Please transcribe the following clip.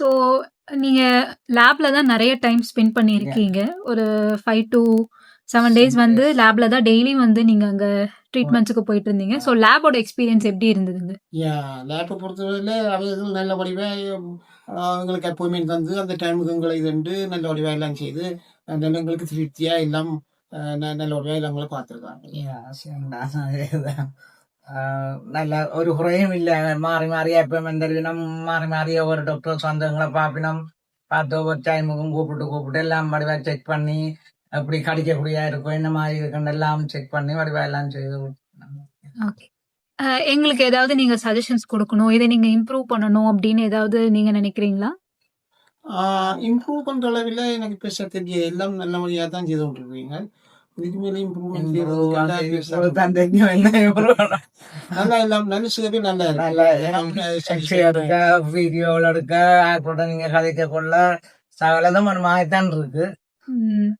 So நீங்க லேப்ல தான் நெறைய டைம் ஸ்பெண்ட் Yeah. பண்ணியிருக்கீங்க. ஒரு 5 to 7 டேஸ் 7 வந்து days. லேப்ல தான் டெய்லி வந்து நீங்க அங்க ட்ரீட்மெண்ட்ஸ்க்கு போயிட்டு இருந்தீங்க. ஸோ லேபோட எக்ஸ்பீரியன்ஸ் எப்படி இருந்ததுங்க? லேப்பை பொறுத்தவரையில அவைகள் நல்ல வடிவாக எங்களுக்கு அப்பாயின்மெண்ட் தந்து அந்த டைமுக்கு எங்களை இதுண்டு நல்ல வடிவாக எல்லாம் செய்து நல்ல எங்களுக்கு திருப்தியாக எல்லாம் நல்ல வடிவாக எங்களை பார்த்துருக்காங்க. Yeah, சரிதான். நல்ல ஒரு குறையும் இல்லை. மாறி மாறி அப்பாயின்மெண்ட் தருவினம், மாறி மாறி ஒவ்வொரு டாக்டர்ஸ் வந்து எங்களை பார்ப்பினோம். பார்த்து ஒவ்வொரு டைமுக்கும் கூப்பிட்டு எல்லாம் வடிவா செக் பண்ணி எப்படி கடிக்கக்கூடியா இருக்கும், என்ன மாதிரி இருக்குன்னு எல்லாம் செக் பண்ணி வடிவா எல்லாம் செய்து கொடுத்தாங்க. ஓகே. எங்களுக்கு ஏதாவது நீங்க சஜஷன்ஸ் குடுக்கணும், இதை நீங்க இம்ப்ரூவ் பண்ணணும் அப்படின்னு ஏதாவது நீங்க நினைக்கிறீங்களா? இம்ப்ரூவ் பண்ணுற அளவில் எனக்கு பேச தெரிய எல்லாம் நல்ல வழியாக தான் செய்து கொண்டிருக்கீங்க. இதுக்கு மேலே இம்ப்ரூவ்மெண்ட் தான் தெரியும் என்ன improve நல்லா எல்லாம் நல்ல செய்யவே நல்லா நல்ல எடுக்க, வீடியோவில் எடுக்க, ஆக்டரோட நீங்க கதைக்க கொள்ள சகலதும் ஒரு மாதிரிதான் இருக்கு. ம்.